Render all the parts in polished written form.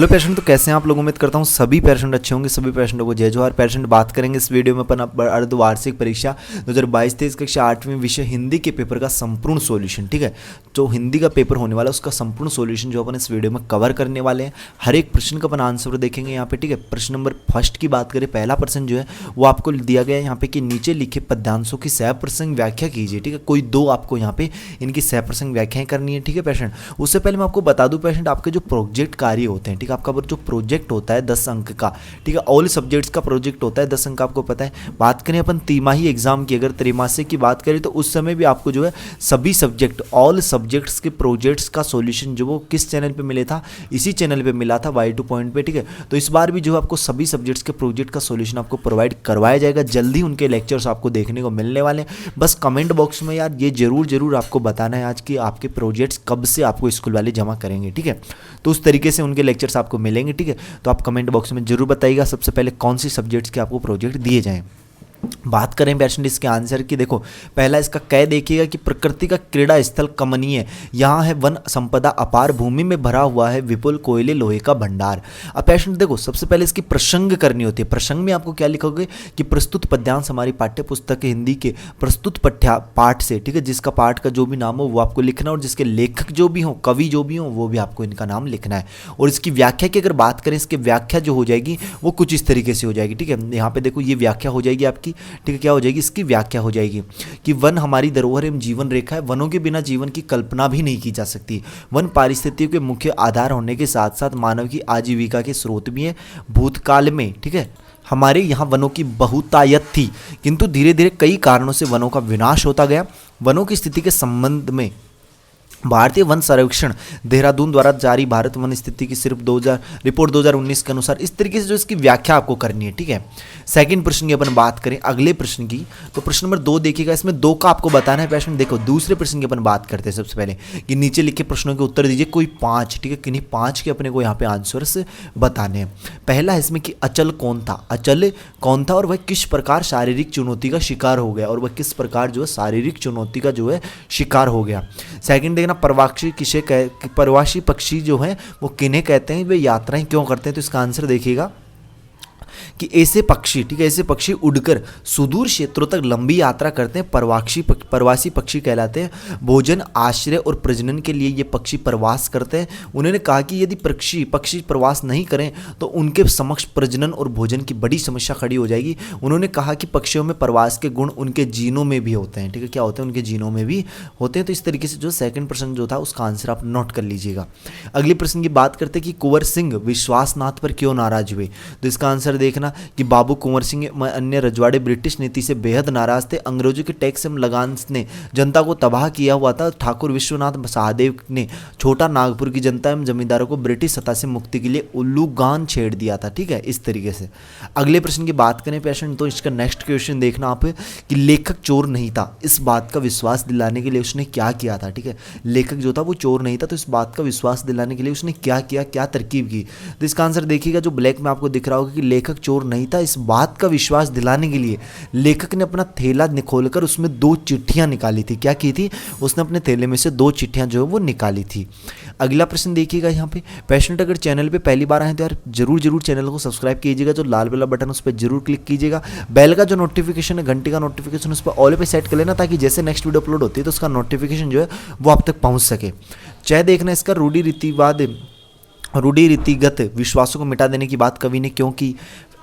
Hello patient, तो कैसे हैं आप लोग। उम्मीद करता हूँ सभी पेशेंट अच्छे होंगे। सभी पेशेंटों को जय जोहार। पेशेंट बात करेंगे इस वीडियो में अपन अर्धवार्षिक परीक्षा 2022-23 कक्षा 8वीं विषय हिंदी के पेपर का संपूर्ण सॉल्यूशन। ठीक है, जो हिंदी का पेपर होने वाला है उसका संपूर्ण सॉल्यूशन जो अपन इस वीडियो में कवर करने वाले हैं। हर एक प्रश्न का अपन आंसर देखेंगे यहाँ पे। ठीक है, प्रश्न नंबर फर्स्ट की बात करें, पहला प्रश्न जो है वो आपको दिया गया है यहाँ पे कि नीचे लिखे पद्यांशों की सहप्रसंग व्याख्या कीजिए। ठीक है, कोई दो आपको यहाँ पे इनकी सहप्रसंग व्याख्याएं करनी है। ठीक है पेशेंट, उससे पहले मैं आपको बता दूं पेशेंट, आपके जो प्रोजेक्ट कार्य होते हैं, ठीक है, आपका जो प्रोजेक्ट होता है 10 अंक का, ठीक है, ऑल सब्जेक्ट्स का प्रोजेक्ट होता है 10 अंक का, आपको पता है। बात करें अपन तिमाही एग्जाम की, अगर त्रैमासिक की बात करें तो उस समय भी आपको जो है सभी सब्जेक्ट ऑल सब्जेक्ट्स के प्रोजेक्ट्स का सॉल्यूशन जो वो किस चैनल पे मिले था, इसी चैनल पे मिला था Y2 पॉइंट पे। ठीक है, तो इस बार भी जो है आपको सभी सब्जेक्ट्स के प्रोजेक्ट का सॉल्यूशन आपको प्रोवाइड करवाया जाएगा। जल्दी उनके लेक्चर्स आपको देखने को मिलने वाले हैं। बस कमेंट बॉक्स में यार ये जरूर आपको बताना है आज कि आपके प्रोजेक्ट्स कब से आपको स्कूल वाले जमा करेंगे। ठीक है, तो उस तरीके से उनके लेक्चर्स आपको मिलेंगे। ठीक है, तो आप कमेंट बॉक्स में जरूर बताइएगा सबसे पहले कौन सी सब्जेक्ट्स के आपको प्रोजेक्ट दिए जाएं। बात करें पेशेंट इसके आंसर की, देखो पहला इसका कह देखिएगा कि प्रकृति का क्रीड़ा स्थल कमनीय, यहाँ है वन संपदा अपार, भूमि में भरा हुआ है विपुल कोयले लोहे का भंडार। अब पेशेंट देखो सबसे पहले इसकी प्रसंग करनी होती है। प्रसंग में आपको क्या लिखोगे कि प्रस्तुत पद्यांश हमारी पाठ्य पुस्तक हिंदी के प्रस्तुत पाठ से, ठीक है, जिसका पाठ का जो भी नाम हो वो आपको लिखना है, और जिसके लेखक जो भी हो, कवि जो भी हो, वो भी आपको इनका नाम लिखना है। और इसकी व्याख्या की अगर बात करें, इसकी व्याख्या जो हो जाएगी वो कुछ इस तरीके से हो जाएगी। ठीक है, यहाँ पे देखो ये व्याख्या हो जाएगी आपकी। ठीक है, क्या हो जाएगी इसकी व्याख्या हो जाएगी कि वन हमारी धरोहर एवं जीवन रेखा है, वनों के बिना जीवन की कल्पना भी नहीं की जा सकती। वन पारिस्थितियों के मुख्य आधार होने के साथ साथ मानव की आजीविका के स्रोत भी है। भूतकाल में, ठीक है, हमारे यहाँ वनों की बहुतायत थी, किंतु धीरे धीरे कई कारणों से वनों का विनाश होता गया। वनों की स्थिति के संबंध में भारतीय वन सर्वेक्षण देहरादून द्वारा जारी भारत वन स्थिति की सिर्फ 2000 रिपोर्ट 2019 के अनुसार इस तरीके से जो इसकी व्याख्या आपको करनी है। ठीक है, सेकंड प्रश्न की अपन बात करें अगले प्रश्न की, तो प्रश्न नंबर 2 देखिएगा, इसमें 2 का आपको बताना है पेशेंट। देखो दूसरे प्रश्न की अपन बात करते हैं सबसे पहले कि नीचे लिखे प्रश्नों के उत्तर दीजिए कोई 5। ठीक है, किन्हीं 5 के अपने को यहाँ पे आंसर्स बताने हैं। पहला है इसमें कि अचल कौन था, अचल कौन था और वह किस प्रकार शारीरिक चुनौती का शिकार हो गया, और वह किस प्रकार जो है शारीरिक चुनौती का जो है शिकार हो गया। सेकंड प्रवासी किसे प्रवासी पक्षी जो हैं वो किन्हें कहते हैं, वे यात्राएं क्यों करते हैं, तो इसका आंसर देखिएगा कि ऐसे पक्षी, ठीक है, ऐसे पक्षी उड़कर सुदूर क्षेत्रों तक लंबी यात्रा करते हैं, प्रवासी पक्षी कहलाते हैं। भोजन, आश्रय और प्रजनन के लिए ये पक्षी प्रवास करते हैं। उन्होंने कहा कि यदि पक्षी प्रवास नहीं करें तो उनके समक्ष प्रजनन और भोजन की बड़ी समस्या खड़ी हो जाएगी। उन्होंने कहा कि पक्षियों में प्रवास के गुण उनके जीनों में भी होते हैं। ठीक है, क्या होते हैं, उनके जीनों में भी होते हैं। तो इस तरीके से जो सेकंड प्रश्न जो था उसका आंसर आप नोट कर लीजिएगा। अगले प्रश्न की बात करते हैं कि कुंवर सिंह विश्वासनाथ पर क्यों नाराज हुए, तो इसका आंसर देखना कि बाबू कुंवर सिंह अन्य रजवाड़े ब्रिटिश नीति से बेहद नाराज थे। अंग्रेजों के टैक्स एवं लगान ने जनता को तबाह किया हुआ था। ठाकुर विश्वनाथ सहदेव ने छोटा नागपुर की जनता एवं जमींदारों को ब्रिटिश सत्ता से मुक्ति के लिए उल्लू गान छेड़ दिया था। ठीक है, इस तरीके से। अगले प्रश्न की बात करें पेशेंट, तो इसका नेक्स्ट क्वेश्चन देखना आप कि लेखक चोर नहीं था, इस बात का विश्वास दिलाने के लिए उसने क्या किया था। ठीक है, लेखक जो था वो चोर नहीं था, तो इस बात का विश्वास दिलाने के लिए उसने क्या किया, क्या तरकीब की, तो इसका आंसर देखिएगा जो ब्लैक में आपको दिख रहा होगा कि लेखक चोर नहीं था। इस बात का विश्वास दिलाने के लिए लेखक ने अपना थैला निखोलकर उसमें 2 चिट्ठियां निकाली थी। क्या की थी, उसने अपने थैले में से 2 चिट्ठियां जो है वो निकाली थी। अगला प्रश्न देखिएगा यहाँ पे पेशेंट, अगर चैनल पे पहली बार आए तो यार जरूर चैनल को सब्सक्राइब कीजिएगा, जो लाल वाला बटन उस पर जरूर क्लिक कीजिएगा। बेल का जो नोटिफिकेशन है, घंटे का नोटिफिकेशन, उस पर ऑल पे सेट कर लेना, ताकि जैसे नेक्स्ट वीडियो अपलोड होती है तो उसका नोटिफिकेशन जो है वो आप तक पहुँच सके। चाहे देखना इसका रूढ़ि रीतिगत विश्वासों को मिटा देने की बात कवि ने क्यों की।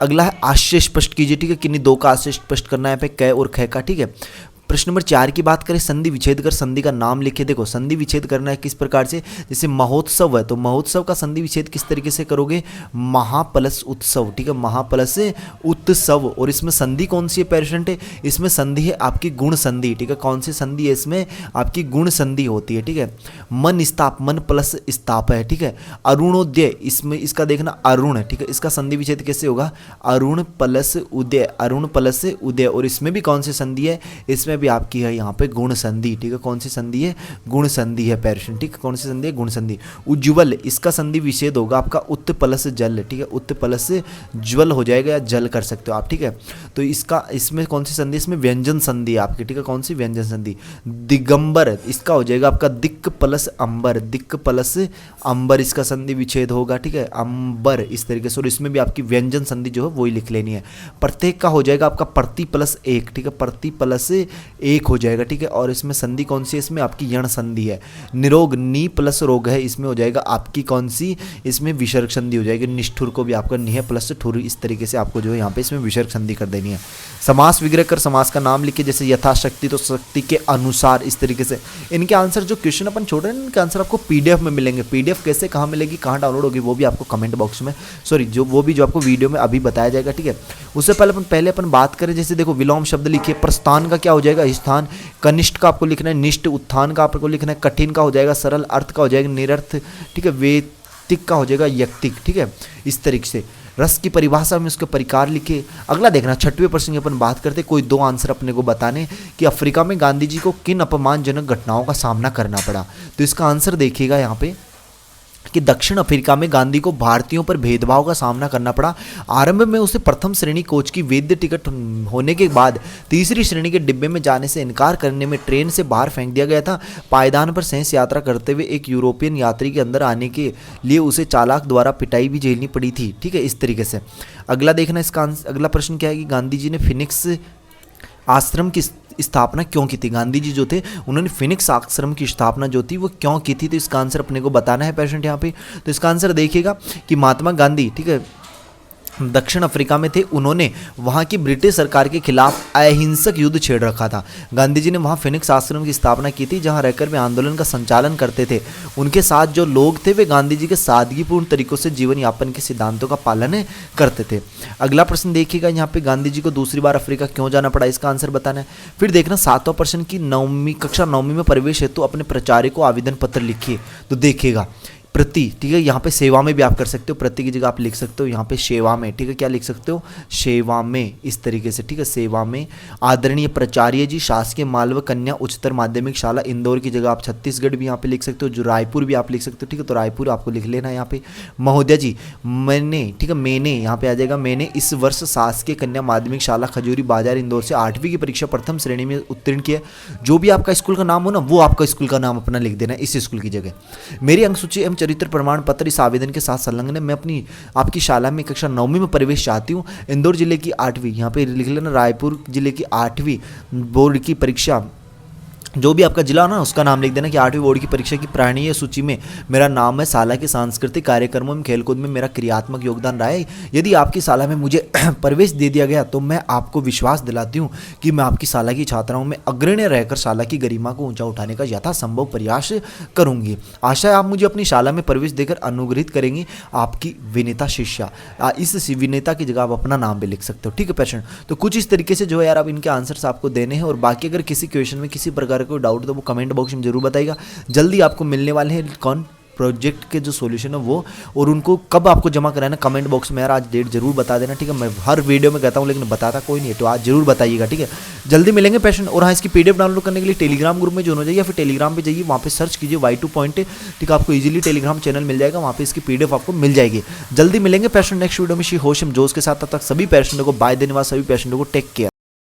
अगला है आशय स्पष्ट कीजिए। ठीक है, किन्हीं 2 का आशय स्पष्ट करना है पे कै और ख का। ठीक है, प्रश्न नंबर 4 की बात करें, संधि विच्छेद कर संधि का नाम लिखे। देखो संधि विच्छेद करना है किस प्रकार से, जैसे महोत्सव है तो महोत्सव का संधि विच्छेद किस तरीके से करोगे, महाप्लस उत्सव। ठीक है, महाप्लस उत्सव। और इसमें संधि कौन सी है पेशेंट, इसमें संधि है आपकी गुण संधि। ठीक है, कौन सी संधि है, इसमें आपकी गुण संधि होती है। ठीक है, मन स्ताप, मन प्लस स्ताप है। ठीक है, अरुणोदय, इसमें इसका देखना अरुण है। ठीक है, इसका संधि विच्छेद कैसे होगा, अरुण प्लस उदय, अरुण प्लस उदय। और इसमें भी कौन सी संधि है, इसमें उसमें भी आपकी है यहाँ पे गुण संधि, ठीक है। कौन सी संधि है? गुण संधि है पेरेंट, ठीक है। कौन सी संधि है? गुण संधि। उज्ज्वल, इसका संधि विच्छेद होगा आपका उत्त प्लस जल, ठीक है। उत्त प्लस ज्वल हो जाएगा या जल कर सकते हो आप, ठीक है। तो इसका इसमें कौन सी संधि? इसमें व्यंजन संधि है आपकी, ठीक है। कौन सी? व्यंजन संधि। दिगंबर, इसका हो जाएगा आपका दिक्क प्लस अंबर, दिक्क प्लस अंबर, इसका संधि विच्छेद होगा, ठीक है। अंबर, इस तरीके से। और इसमें भी आपकी व्यंजन संधि जो है वही लिख लेनी है। प्रत्येक का हो जाएगा आपका प्रति प्लस एक, ठीक है। प्रति प्लस एक हो जाएगा, ठीक है। और इसमें संधि कौन सी है? इसमें आपकी यण संधि है। निरोग, नी प्लस रोग है, इसमें हो जाएगा आपकी कौन सी? इसमें विसर्ग संधि हो जाएगी। निष्ठुर को भी आपका निह प्लस ठुर, इस तरीके से आपको जो है यहाँ पे इसमें विसर्ग संधि कर देनी है। समास विग्रह कर समास का नाम लिखिए, जैसे यथाशक्ति तो शक्ति के अनुसार, इस तरीके से। इनके आंसर जो क्वेश्चन अपन छोड़ रहे हैं इनके आंसर आपको पीडीएफ में मिलेंगे। पीडीएफ कैसे, कहाँ मिलेगी, कहाँ डाउनलोड होगी, वो भी आपको कमेंट बॉक्स में, सॉरी जो वो भी जो आपको वीडियो में अभी बताया जाएगा, ठीक है। उससे पहले अपन बात करें, जैसे देखो विलोम शब्द लिखिए। प्रस्थान का क्या हो जाएगा? स्थान। कनिष्ठ का आपको लिखना है निष्ठ। उत्थान का आपको लिखना है कठिन का हो जाएगा सरल। अर्थ का हो जाएगा निरर्थ, ठीक है। वेतिक का हो जाएगा यक्तिक, ठीक है। इस तरीके से रस की परिभाषा में उसके परिकार लिखे। अगला देखना 6वें प्रश्न की अपन बात करते, कोई दो आंसर अपने को बताने कि अफ्रीका में गांधी जी को किन अपमानजनक घटनाओं का सामना करना पड़ा। तो इसका आंसर देखिएगा यहाँ पे कि दक्षिण अफ्रीका में गांधी को भारतीयों पर भेदभाव का सामना करना पड़ा। आरंभ में उसे प्रथम श्रेणी कोच की वैध टिकट होने के बाद तीसरी श्रेणी के डिब्बे में जाने से इनकार करने में ट्रेन से बाहर फेंक दिया गया था। पायदान पर सहस यात्रा करते हुए एक यूरोपियन यात्री के अंदर आने के लिए उसे चालक द्वारा पिटाई भी झेलनी पड़ी थी, ठीक है। इस तरीके से अगला देखना, इसका अगला प्रश्न क्या है कि गांधी जी ने फिनिक्स आश्रम की स्थापना क्यों की थी? गांधी जी जो थे उन्होंने फिनिक्स आश्रम की स्थापना जो थी वो क्यों की थी? तो इसका आंसर अपने को बताना है पेशेंट यहाँ पे। तो इसका आंसर देखिएगा कि महात्मा गांधी, ठीक है, दक्षिण अफ्रीका में थे। उन्होंने वहाँ की ब्रिटिश सरकार के खिलाफ अहिंसक युद्ध छेड़ रखा था। गांधी जी ने वहाँ फिनिक्स आश्रम की स्थापना की थी, जहाँ रहकर वे आंदोलन का संचालन करते थे। उनके साथ जो लोग थे वे गांधी जी के सादगीपूर्ण तरीकों से जीवन यापन के सिद्धांतों का पालन करते थे। अगला प्रश्न देखिएगा, यहाँ पे गांधी जी को दूसरी बार अफ्रीका क्यों जाना पड़ा? इसका आंसर बताना है। फिर देखना 7वां प्रश्न की कक्षा 9वीं में प्रवेश हेतु अपने प्राचार्य को आवेदन पत्र लिखिए। तो देखिएगा प्रति, ठीक है, यहाँ पे सेवा में भी आप कर सकते हो, प्रति की जगह आप लिख सकते हो यहाँ पे सेवा में, ठीक है। क्या लिख सकते हो? सेवा में, इस तरीके से, ठीक है। सेवा में आदरणीय प्राचार्य जी, शासकीय मालवा कन्या उच्चतर माध्यमिक शाला इंदौर की जगह आप छत्तीसगढ़ भी यहाँ पे लिख सकते हो, जो रायपुर भी आप लिख सकते हो, ठीक है। तो रायपुर आपको लिख लेना है यहाँ पे। महोदय जी, मैंने, ठीक है, मैंने यहाँ पे आ जाएगा, मैंने इस वर्ष शासकीय कन्या माध्यमिक शाला खजूरी बाजार इंदौर से 8वीं की परीक्षा प्रथम श्रेणी में उत्तीर्ण किया। जो भी आपका स्कूल का नाम हो ना, वो आपका स्कूल का नाम अपना लिख देना है इस स्कूल की जगह। मेरी अंक सूची एवं चरित्र प्रमाण पत्र इस आवेदन के साथ संलग्न है। मैं अपनी आपकी शाला में कक्षा 9वीं में प्रवेश चाहती हूँ। इंदौर जिले की 8वीं, यहाँ पे लिख लेना, रायपुर जिले की 8वीं बोर्ड की परीक्षा, जो भी आपका जिला हो ना उसका नाम लिख देना कि 8वीं बोर्ड की परीक्षा की प्राणीय सूची में मेरा नाम है। शाला के सांस्कृतिक कार्यक्रमों में खेलकूद में मेरा क्रियात्मक योगदान रहा है। यदि आपकी शाला में मुझे प्रवेश दे दिया गया तो मैं आपको विश्वास दिलाती हूँ कि मैं आपकी शाला की छात्राओं में अग्रणी रहकर शाला की गरिमा को ऊंचा उठाने का यथासंभव प्रयास करूंगी। आशा है आप मुझे अपनी शाला में प्रवेश देकर अनुग्रहित करेंगी। आपकी विनीता शिष्या। इस विनीता की जगह आप अपना नाम भी लिख सकते हो, ठीक है पेशेंट। तो कुछ इस तरीके से जो है यार आप इनके आंसर्स आपको देने हैं। और बाकी अगर किसी क्वेश्चन में किसी प्रकार कोई डाउट तो वो कमेंट बॉक्स में जरूर बताइएगा। जल्दी आपको मिलने वाले हैं कौन प्रोजेक्ट के जो सॉल्यूशन है वो, और उनको कब आपको जमा कराना कमेंट बॉक्स में यार आज डेट जरूर बता देना, ठीक है। मैं हर वीडियो में कहता हूँ लेकिन बताता कोई नहीं है, तो आज जरूर बताइएगा, ठीक है। जल्दी मिलेंगे पेशेंट। और हाँ, इसकी पीडीएफ डाउनलोड करने के लिए टेलीग्राम ग्रुप में ज्वाइन हो जाइए या फिर टेलीग्राम पे जाइए, वहाँ पे सर्च कीजिए Y2 पॉइंट, ठीक है। आपको इजीली टेलीग्राम चैनल मिल जाएगा, वहाँ पे इसकी पीडीएफ आपको मिल जाएगी। जल्दी मिलेंगे पेशेंट नेक्स्ट वीडियो में श्री होशम जोश के साथ। तब तक सभी पेशेंटों को बाय, धन्यवाद। सभी पेशेंटों को टेक केयर।